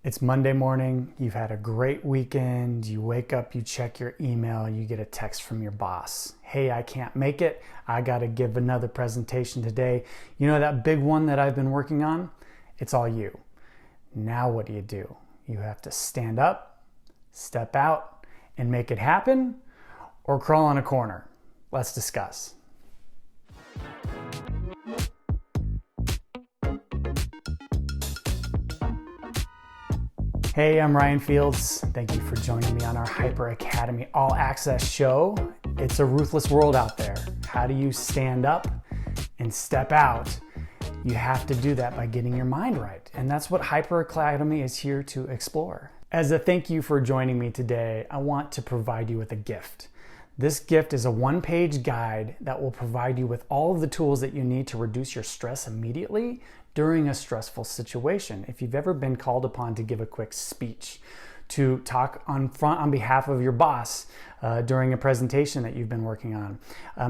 It's Monday morning, you've had a great weekend, you wake up, you check your email, you get a text from your boss. Hey, I can't make it. I gotta give another presentation today. You know that big one that I've been working on? It's all you. Now what do? You have to stand up, step out, and make it happen, or crawl in a corner. Let's discuss. Hey, I'm Ryan Fields. Thank you for joining me on our HyperAcademy All Access Show. It's a ruthless world out there. How do you stand up and step out? You have to do that by getting your mind right. And that's what HyperAcademy is here to explore. As a thank you for joining me today, I want to provide you with a gift. This gift is a one-page guide that will provide you with all of the tools that you need to reduce your stress immediately during a stressful situation. If you've ever been called upon to give a quick speech, to talk on behalf of your boss during a presentation that you've been working on,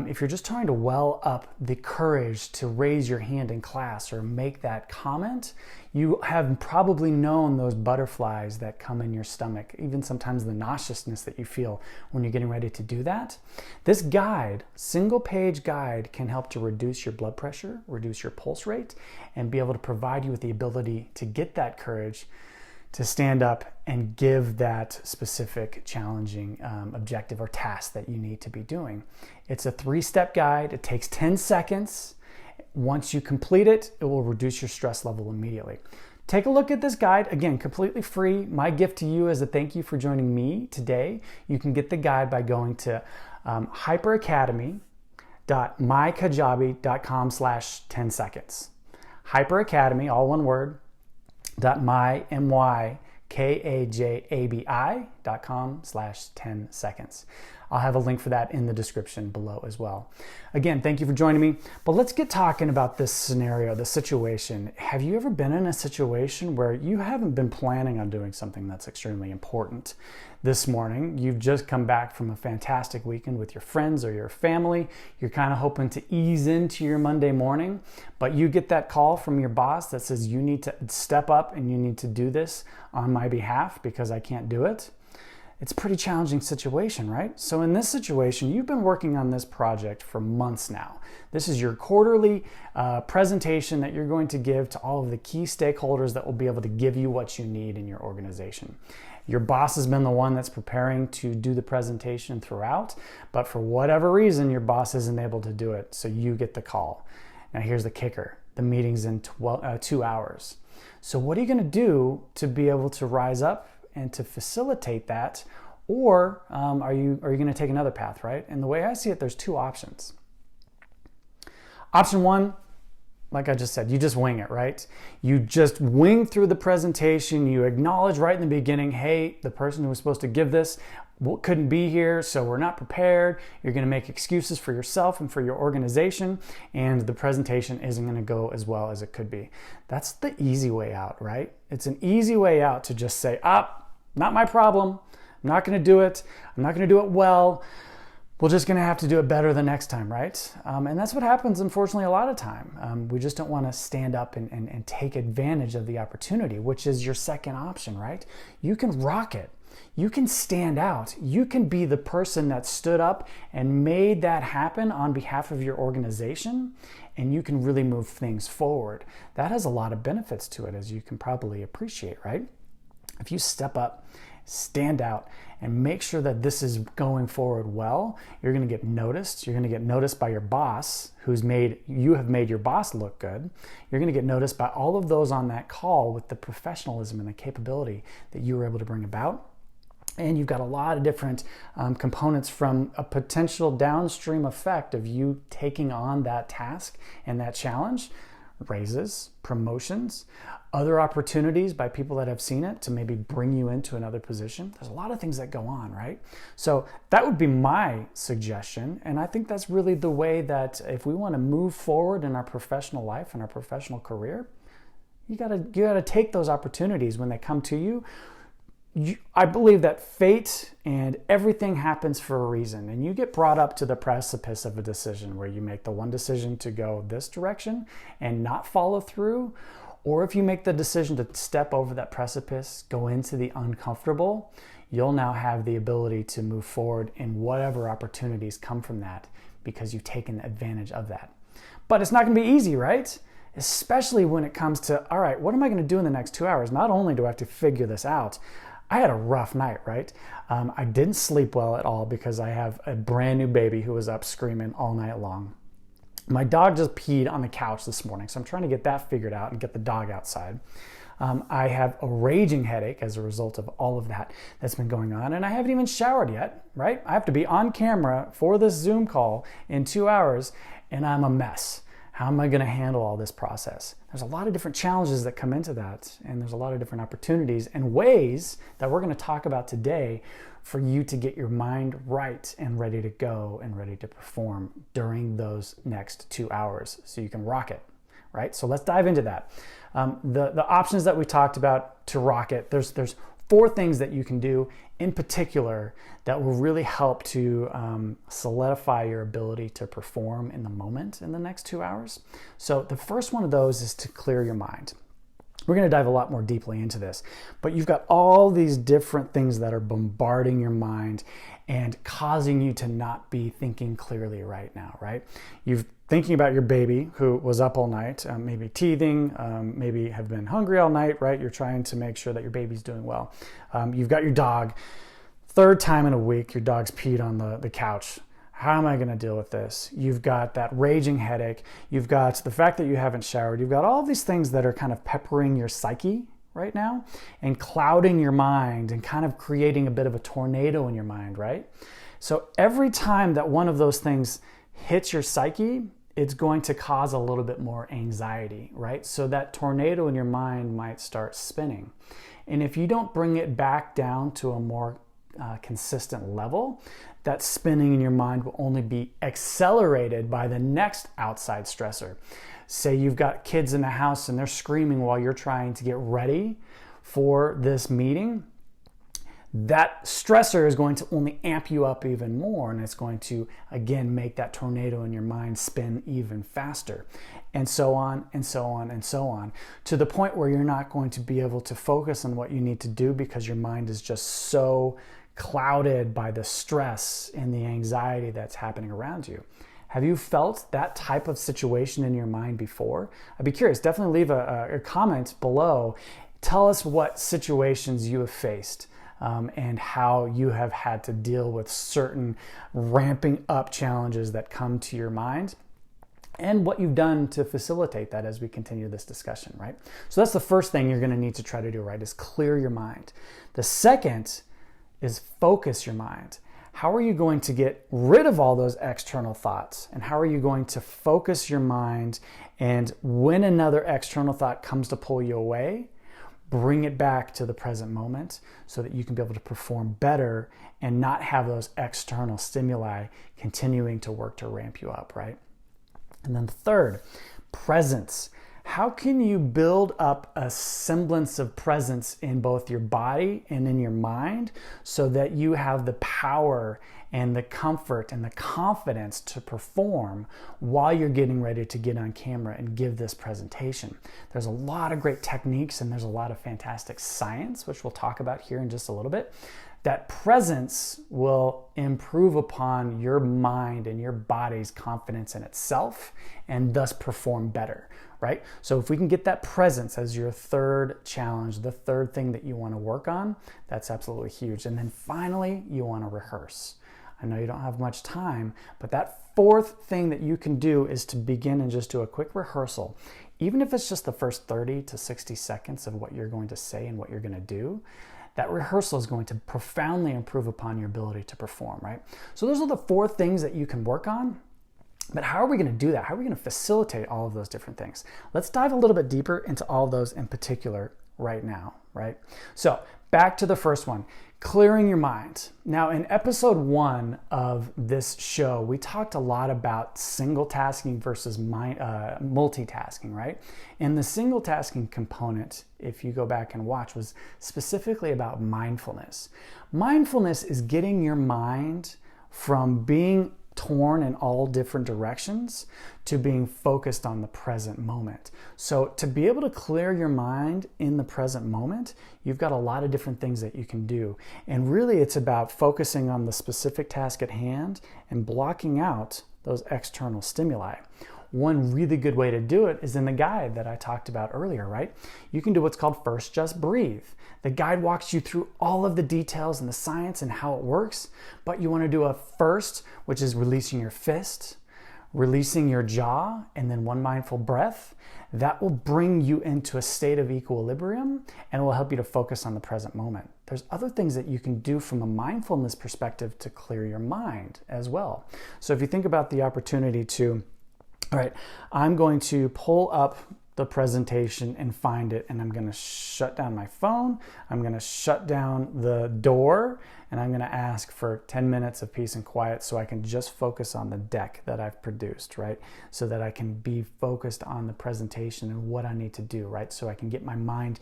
if you're just trying to well up the courage to raise your hand in class or make that comment, you have probably known those butterflies that come in your stomach, even sometimes the nauseousness that you feel when you're getting ready to do that. This guide, single page guide, can help to reduce your blood pressure, reduce your pulse rate, and be able to provide you with the ability to get that courage to stand up and give that specific challenging objective or task that you need to be doing. It's a 3-step guide. It takes 10 seconds. Once you complete it, it will reduce your stress level immediately. Take a look at this guide. Again, completely free. My gift to you as a thank you for joining me today. You can get the guide by going to hyperacademy.mykajabi.com/10 seconds. HyperAcademy, all one word, mykajabi.com/10 seconds. I'll have a link for that in the description below as well. Again, thank you for joining me, but let's get talking about this scenario, the situation. Have you ever been in a situation where you haven't been planning on doing something that's extremely important? This morning, you've just come back from a fantastic weekend with your friends or your family. You're kind of hoping to ease into your Monday morning, but you get that call from your boss that says you need to step up and you need to do this on my behalf because I can't do it. It's a pretty challenging situation, right? So in this situation, you've been working on this project for months now. This is your quarterly presentation that you're going to give to all of the key stakeholders that will be able to give you what you need in your organization. Your boss has been the one that's preparing to do the presentation throughout, but for whatever reason, your boss isn't able to do it, so you get the call. Now here's the kicker. The meeting's in 2 hours. So what are you gonna do to be able to rise up and to facilitate that? Or are you gonna take another path, right? And the way I see it, there's 2 options. Option 1, like I just said, you just wing it, right? You just wing through the presentation. You acknowledge right in the beginning, hey, the person who was supposed to give this couldn't be here, so we're not prepared. You're gonna make excuses for yourself and for your organization, and the presentation isn't gonna go as well as it could be. That's the easy way out, right? It's an easy way out to just say, not my problem. I'm not gonna do it. I'm not gonna do it well. We're just gonna have to do it better the next time, right? And that's what happens, unfortunately, a lot of time. We just don't wanna stand up and take advantage of the opportunity, which is your second option, right? You can rock it. You can stand out. You can be the person that stood up and made that happen on behalf of your organization, and you can really move things forward. That has a lot of benefits to it, as you can probably appreciate, right? If you step up, stand out, and make sure that this is going forward well, you're gonna get noticed. You're gonna get noticed by your boss, you have made your boss look good. You're gonna get noticed by all of those on that call with the professionalism and the capability that you were able to bring about. And you've got a lot of different components from a potential downstream effect of you taking on that task and that challenge. Raises, promotions, other opportunities by people that have seen it to maybe bring you into another position. There's a lot of things that go on, right? So that would be my suggestion. And I think that's really the way that if we want to move forward in our professional life and our professional career, you gotta take those opportunities when they come to you. I believe that fate and everything happens for a reason, and you get brought up to the precipice of a decision where you make the one decision to go this direction and not follow through, or if you make the decision to step over that precipice, go into the uncomfortable, you'll now have the ability to move forward in whatever opportunities come from that because you've taken advantage of that. But it's not going to be easy, right? Especially when it comes to, all right, what am I going to do in the next 2 hours? Not only do I have to figure this out, I had a rough night, right? I didn't sleep well at all because I have a brand new baby who was up screaming all night long. My dog just peed on the couch this morning, so I'm trying to get that figured out and get the dog outside. I have a raging headache as a result of all of that that's been going on, and I haven't even showered yet, right? I have to be on camera for this Zoom call in 2 hours, and I'm a mess. How am I going to handle all this process? There's a lot of different challenges that come into that, and there's a lot of different opportunities and ways that we're going to talk about today for you to get your mind right and ready to go and ready to perform during those next 2 hours so you can rock it, right? So let's dive into that. The options that we talked about to rock it, there's 4 things that you can do in particular that will really help to solidify your ability to perform in the moment in the next 2 hours. So the first one of those is to clear your mind. We're going to dive a lot more deeply into this, but you've got all these different things that are bombarding your mind and causing you to not be thinking clearly right now, right? You're thinking about your baby who was up all night, maybe teething, maybe have been hungry all night, right? You're trying to make sure that your baby's doing well. You've got your dog, 3rd time in a week, your dog's peed on the couch. How am I going to deal with this? You've got that raging headache. You've got the fact that you haven't showered. You've got all these things that are kind of peppering your psyche right now and clouding your mind and kind of creating a bit of a tornado in your mind, right? So every time that one of those things hits your psyche, it's going to cause a little bit more anxiety, right? So that tornado in your mind might start spinning. And if you don't bring it back down to a more consistent level, that spinning in your mind will only be accelerated by the next outside stressor. Say you've got kids in the house and they're screaming while you're trying to get ready for this meeting. That stressor is going to only amp you up even more, and it's going to, again, make that tornado in your mind spin even faster, and so on, and so on, and so on, to the point where you're not going to be able to focus on what you need to do because your mind is just so clouded by the stress and the anxiety that's happening around you. Have you felt that type of situation in your mind before? I'd be curious. Definitely leave a comment below. Tell us what situations you have faced. And how you have had to deal with certain ramping up challenges that come to your mind and what you've done to facilitate that as we continue this discussion, right? So that's the first thing you're going to need to try to do, right, is clear your mind. The second is focus your mind. How are you going to get rid of all those external thoughts? And how are you going to focus your mind? And when another external thought comes to pull you away, bring it back to the present moment so that you can be able to perform better and not have those external stimuli continuing to work to ramp you up, right? And then third, presence. How can you build up a semblance of presence in both your body and in your mind so that you have the power and the comfort and the confidence to perform while you're getting ready to get on camera and give this presentation? There's a lot of great techniques and there's a lot of fantastic science, which we'll talk about here in just a little bit. That presence will improve upon your mind and your body's confidence in itself and thus perform better, right? So if we can get that presence as your third challenge, the third thing that you want to work on, that's absolutely huge. And then finally, you want to rehearse. I know you don't have much time, but that fourth thing that you can do is to begin and just do a quick rehearsal. Even if it's just the first 30 to 60 seconds of what you're going to say and what you're going to do, that rehearsal is going to profoundly improve upon your ability to perform, right? So those are the 4 things that you can work on. But how are we going to do that? How are we going to facilitate all of those different things? Let's dive a little bit deeper into all of those in particular right now, right? So back to the first one, clearing your mind. Now, in episode 1 of this show, we talked a lot about single tasking versus multitasking, right? And the single tasking component, if you go back and watch, was specifically about mindfulness. Mindfulness is getting your mind from being torn in all different directions to being focused on the present moment. So to be able to clear your mind in the present moment, you've got a lot of different things that you can do. And really it's about focusing on the specific task at hand and blocking out those external stimuli. One really good way to do it is in the guide that I talked about earlier, right? You can do what's called first just breathe. The guide walks you through all of the details and the science and how it works, but you want to do a first, which is releasing your fist, releasing your jaw, and then one mindful breath. That will bring you into a state of equilibrium and will help you to focus on the present moment. There's other things that you can do from a mindfulness perspective to clear your mind as well. So if you think about the opportunity to, all right, I'm going to pull up the presentation and find it, and I'm going to shut down my phone, I'm going to shut down the door, and I'm going to ask for 10 minutes of peace and quiet so I can just focus on the deck that I've produced, right? So that I can be focused on the presentation and what I need to do, right? So I can get my mind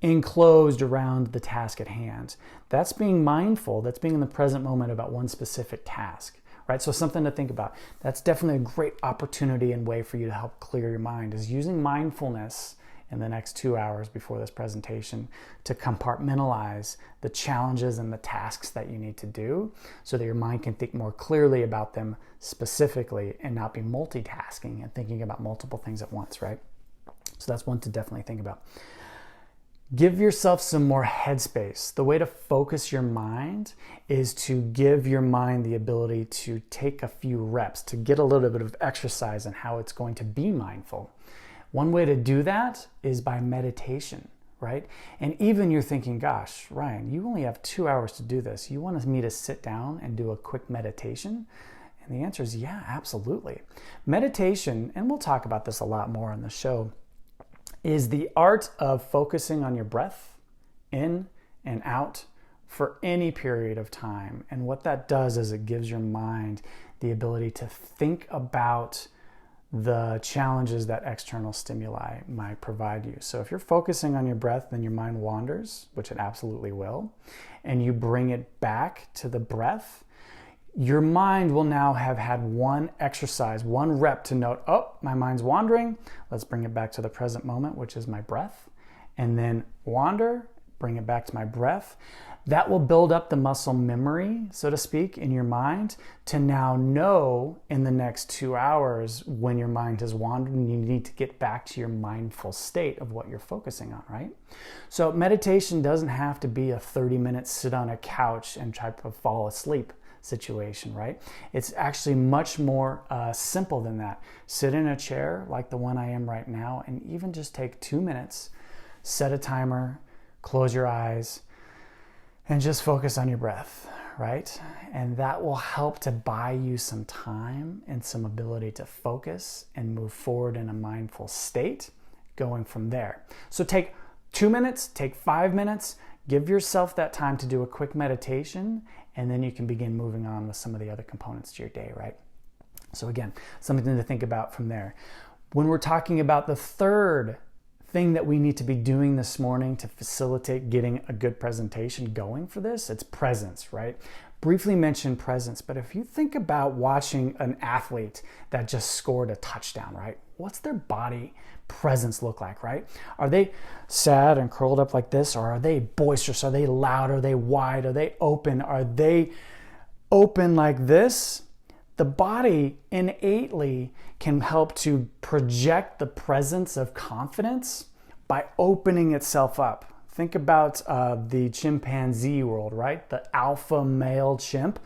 enclosed around the task at hand. That's being mindful, that's being in the present moment about one specific task. Right? So something to think about. That's definitely a great opportunity and way for you to help clear your mind, is using mindfulness in the next 2 hours before this presentation to compartmentalize the challenges and the tasks that you need to do so that your mind can think more clearly about them specifically and not be multitasking and thinking about multiple things at once, right? So that's one to definitely think about. Give yourself some more headspace. The way to focus your mind is to give your mind the ability to take a few reps, to get a little bit of exercise in how it's going to be mindful. One way to do that is by meditation, right? And even you're thinking, gosh, Ryan, you only have 2 hours to do this. You want me to sit down and do a quick meditation? And the answer is yeah, absolutely. Meditation, and we'll talk about this a lot more on the show, is the art of focusing on your breath in and out for any period of time. And what that does is it gives your mind the ability to think about the challenges that external stimuli might provide you. So if you're focusing on your breath, then your mind wanders, which it absolutely will, and you bring it back to the breath, your mind will now have had one exercise, one rep to note, oh, my mind's wandering. Let's bring it back to the present moment, which is my breath. And then wander, bring it back to my breath. That will build up the muscle memory, so to speak, in your mind to now know in the next 2 hours when your mind has wandered and you need to get back to your mindful state of what you're focusing on, right? So meditation doesn't have to be a 30-minute sit on a couch and try to fall asleep situation, right? It's actually much more simple than that. Sit in a chair like the one I am right now and even just take 2 minutes, set a timer, close your eyes, and just focus on your breath, right? And that will help to buy you some time and some ability to focus and move forward in a mindful state going from there. So take 2 minutes, take 5 minutes, give yourself that time to do a quick meditation, and then you can begin moving on with some of the other components to your day, right? So again, something to think about from there. When we're talking about the third thing that we need to be doing this morning to facilitate getting a good presentation going for this, it's presence, right? Briefly mentioned presence, but if you think about watching an athlete that just scored a touchdown, right? What's their body presence look like, right? Are they sad and curled up like this, or are they boisterous? Are they loud? Are they wide? Are they open? Are they open like this? The body innately can help to project the presence of confidence by opening itself up. Think about the chimpanzee world, right? The alpha male chimp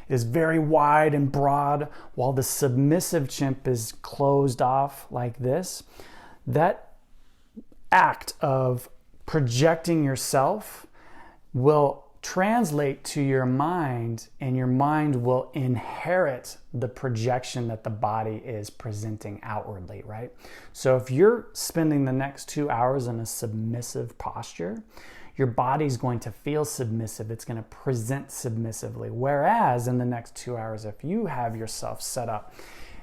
is very wide and broad, while the submissive chimp is closed off like this. That act of projecting yourself will translate to your mind, and your mind will inherit the projection that the body is presenting outwardly, right? So if you're spending the next 2 hours in a submissive posture, your body's going to feel submissive. It's going to present submissively. Whereas in the next 2 hours, if you have yourself set up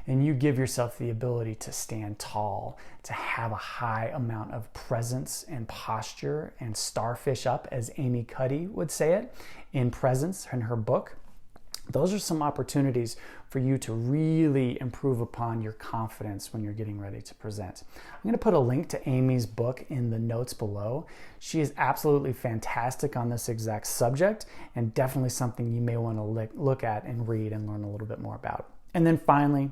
and you give yourself the ability to stand tall, to have a high amount of presence and posture and starfish up, as Amy Cuddy would say it in Presence in her book, Those are some opportunities for you to really improve upon your confidence when you're getting ready to present. I'm going to put a link to Amy's book in the notes below. She is absolutely fantastic on this exact subject, and definitely something you may want to look at and read and learn a little bit more about. And then finally,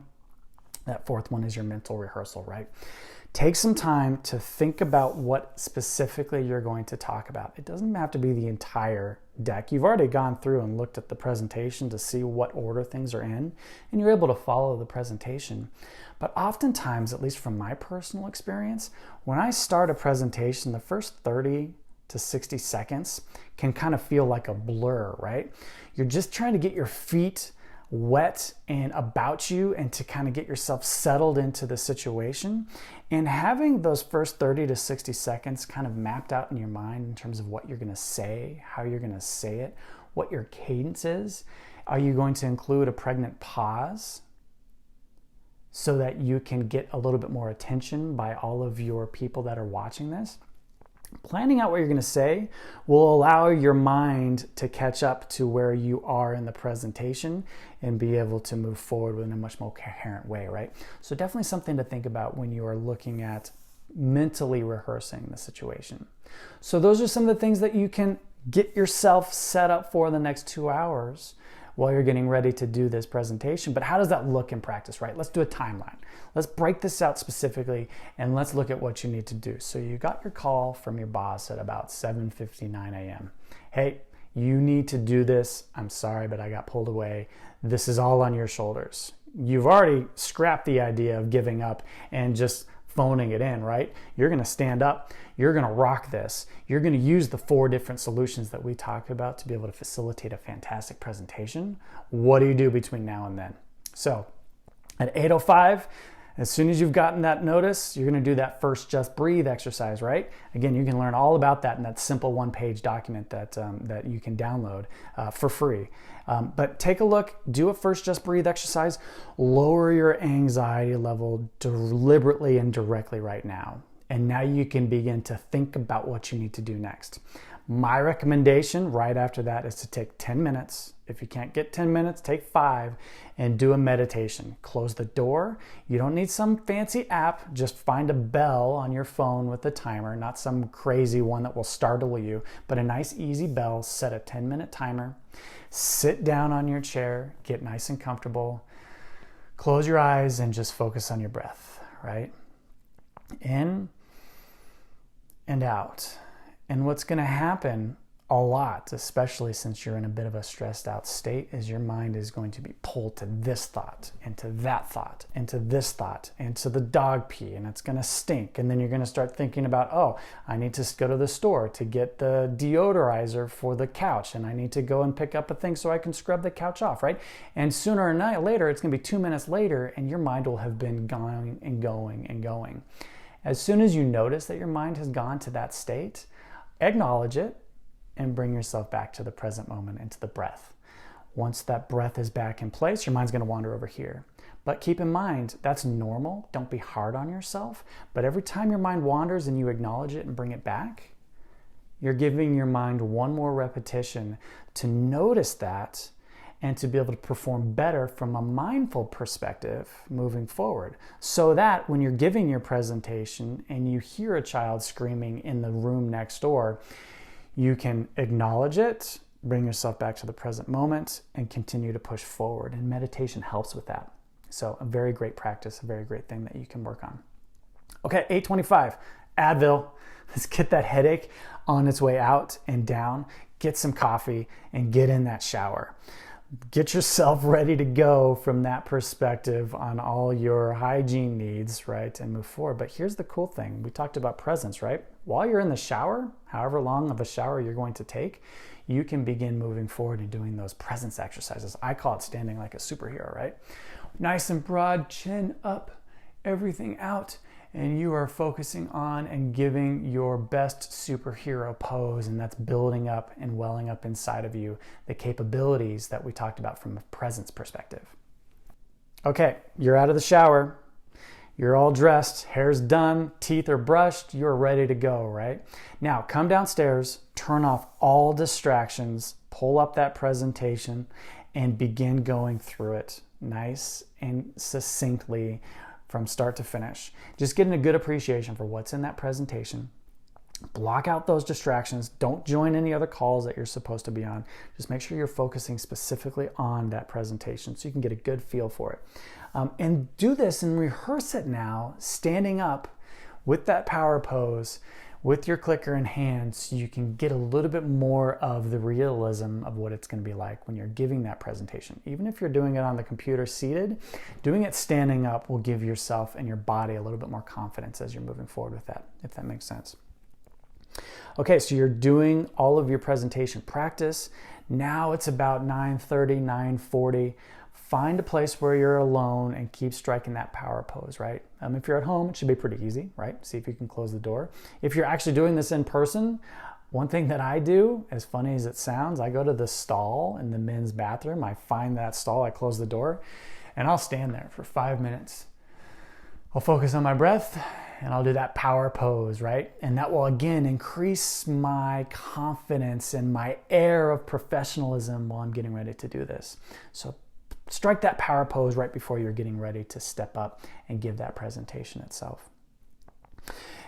that fourth one is your mental rehearsal, right? Take some time to think about what specifically you're going to talk about. It doesn't have to be the entire deck. You've already gone through and looked at the presentation to see what order things are in, and you're able to follow the presentation. But oftentimes, at least from my personal experience, when I start a presentation, the first 30 to 60 seconds can kind of feel like a blur, right? You're just trying to get your feet wet and about you and to kind of get yourself settled into the situation. And having those first 30 to 60 seconds kind of mapped out in your mind in terms of what you're going to say, how you're going to say it, what your cadence is. Are you going to include a pregnant pause so that you can get a little bit more attention by all of your people that are watching this? Planning out what you're going to say will allow your mind to catch up to where you are in the presentation and be able to move forward in a much more coherent way, right? So definitely something to think about when you are looking at mentally rehearsing the situation. So those are some of the things that you can get yourself set up for the next 2 hours while you're getting ready to do this presentation. But how does that look in practice, right? Let's do a timeline. Let's break this out specifically and let's look at what you need to do. So you got your call from your boss at about 7:59 a.m. Hey, you need to do this. I'm sorry, but I got pulled away. This is all on your shoulders. You've already scrapped the idea of giving up and just phoning it in, right? You're going to stand up. You're going to rock this. You're going to use the 4 different solutions that we talked about to be able to facilitate a fantastic presentation. What do you do between now and then? So at 8:05, as soon as you've gotten that notice, you're going to do that first just breathe exercise, right? Again, you can learn all about that in that simple 1-page document that you can download for free. But take a look, do a first just breathe exercise, lower your anxiety level deliberately and directly right now. And now you can begin to think about what you need to do next. My recommendation right after that is to take 10 minutes. If you can't get 10 minutes, take 5 and do a meditation. Close the door. You don't need some fancy app. Just find a bell on your phone with a timer, not some crazy one that will startle you, but a nice easy bell. Set a 10-minute timer. Sit down on your chair, get nice and comfortable. Close your eyes and just focus on your breath, right? In and out. And what's going to happen a lot, especially since you're in a bit of a stressed out state, is your mind is going to be pulled to this thought, into that thought, into this thought, into the dog pee, and it's going to stink. And then you're going to start thinking about, oh, I need to go to the store to get the deodorizer for the couch, and I need to go and pick up a thing so I can scrub the couch off, right? And sooner or later, it's going to be 2 minutes later, and your mind will have been going and going and going. As soon as you notice that your mind has gone to that state, acknowledge it and bring yourself back to the present moment and to the breath. Once that breath is back in place, your mind's going to wander over here. But keep in mind, that's normal. Don't be hard on yourself. But every time your mind wanders and you acknowledge it and bring it back, you're giving your mind one more repetition to notice that and to be able to perform better from a mindful perspective moving forward. So that when you're giving your presentation and you hear a child screaming in the room next door, you can acknowledge it, bring yourself back to the present moment, and continue to push forward. And meditation helps with that. So a very great practice, a very great thing that you can work on. Okay, 8:25, Advil. Let's get that headache on its way out and down. Get some coffee and get in that shower. Get yourself ready to go from that perspective on all your hygiene needs, right? And move forward. But here's the cool thing. We talked about presence, right? While you're in the shower, however long of a shower you're going to take, you can begin moving forward and doing those presence exercises. I call it standing like a superhero, right? Nice and broad, chin up, everything out. And you are focusing on and giving your best superhero pose, and that's building up and welling up inside of you the capabilities that we talked about from a presence perspective. Okay, you're out of the shower, you're all dressed, hair's done, teeth are brushed, you're ready to go, right? Now come downstairs, turn off all distractions, pull up that presentation, and begin going through it nice and succinctly from start to finish. Just getting a good appreciation for what's in that presentation. Block out those distractions. Don't join any other calls that you're supposed to be on. Just make sure you're focusing specifically on that presentation so you can get a good feel for it. And do this and rehearse it now, standing up with that power pose, with your clicker in hand, so you can get a little bit more of the realism of what it's going to be like when you're giving that presentation. Even if you're doing it on the computer seated, doing it standing up will give yourself and your body a little bit more confidence as you're moving forward with that, if that makes sense. Okay, so you're doing all of your presentation practice. Now it's about 9:30, 9:40. Find a place where you're alone and keep striking that power pose, right? If you're at home, it should be pretty easy, right? See if you can close the door. If you're actually doing this in person, one thing that I do, as funny as it sounds, I go to the stall in the men's bathroom. I find that stall, I close the door, and I'll stand there for 5 minutes. I'll focus on my breath and I'll do that power pose, right? And that will again increase my confidence and my air of professionalism while I'm getting ready to do this. So strike that power pose right before you're getting ready to step up and give that presentation itself.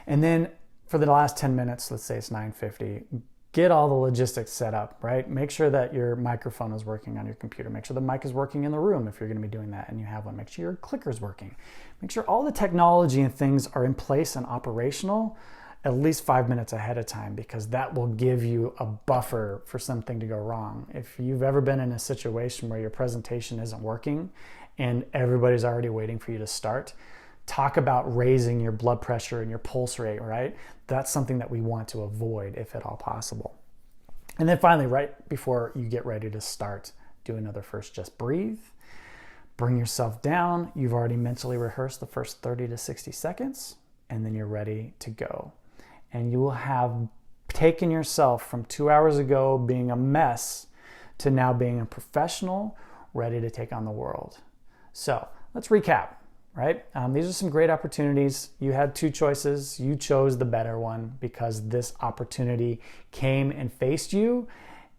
And then for the last 10 minutes, let's say it's 9:50, get all the logistics set up, right? Make sure that your microphone is working on your computer. Make sure the mic is working in the room if you're going to be doing that and you have one. Make sure your clicker is working. Make sure all the technology and things are in place and operational at least 5 minutes ahead of time, because that will give you a buffer for something to go wrong. If you've ever been in a situation where your presentation isn't working and everybody's already waiting for you to start, talk about raising your blood pressure and your pulse rate, right? That's something that we want to avoid if at all possible. And then finally, right before you get ready to start, do another first just breathe. Bring yourself down. You've already mentally rehearsed the first 30 to 60 seconds, and then you're ready to go. And you will have taken yourself from 2 hours ago being a mess to now being a professional ready to take on the world. So let's recap, right? These are some great opportunities. You had two choices. You chose the better one because this opportunity came and faced you.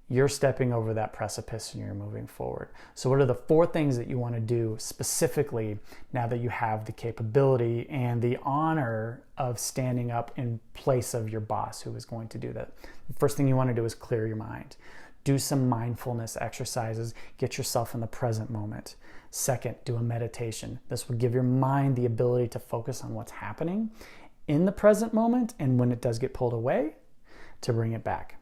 You're stepping over that precipice and you're moving forward. So what are the 4 things that you want to do specifically now that you have the capability and the honor of standing up in place of your boss who is going to do that? The first thing you want to do is clear your mind. Do some mindfulness exercises. Get yourself in the present moment. Second, do a meditation. This will give your mind the ability to focus on what's happening in the present moment, and when it does get pulled away, to bring it back.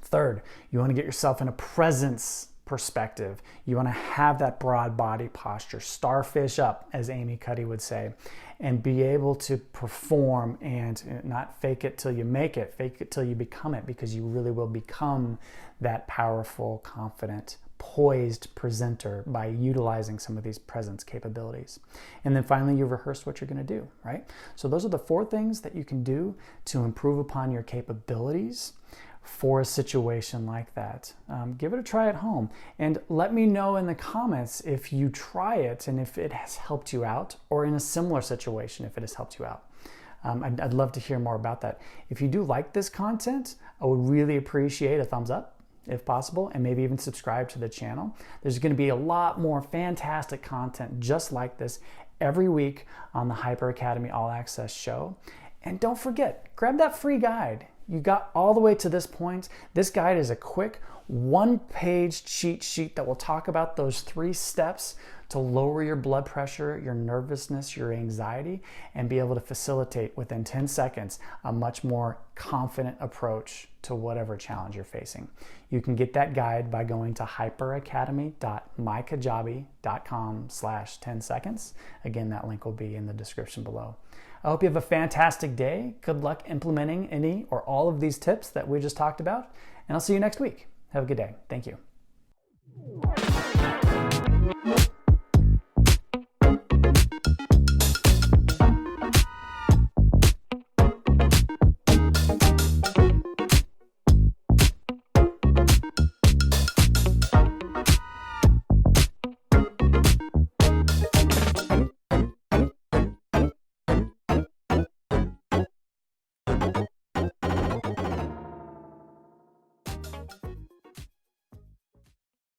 Third, you want to get yourself in a presence perspective. You want to have that broad body posture, starfish up, as Amy Cuddy would say, and be able to perform and not fake it till you make it, fake it till you become it, because you really will become that powerful, confident, poised presenter by utilizing some of these presence capabilities. And then finally, you rehearse what you're going to do, right? So those are the 4 things that you can do to improve upon your capabilities for a situation like that. Give it a try at home and let me know in the comments if you try it and if it has helped you out, or in a similar situation if it has helped you out. I'd love to hear more about that. If you do like this content, I would really appreciate a thumbs up if possible, and maybe even subscribe to the channel. There's going to be a lot more fantastic content just like this every week on the HyperAcademy All Access Show. And don't forget, grab that free guide. You got all the way to this point. This guide is a quick 1-page cheat sheet that will talk about those 3 steps to lower your blood pressure, your nervousness, your anxiety, and be able to facilitate within 10 seconds a much more confident approach to whatever challenge you're facing. You can get that guide by going to hyperacademy.mykajabi.com/10 seconds. Again, that link will be in the description below. I hope you have a fantastic day. Good luck implementing any or all of these tips that we just talked about, and I'll see you next week. Have a good day. Thank you.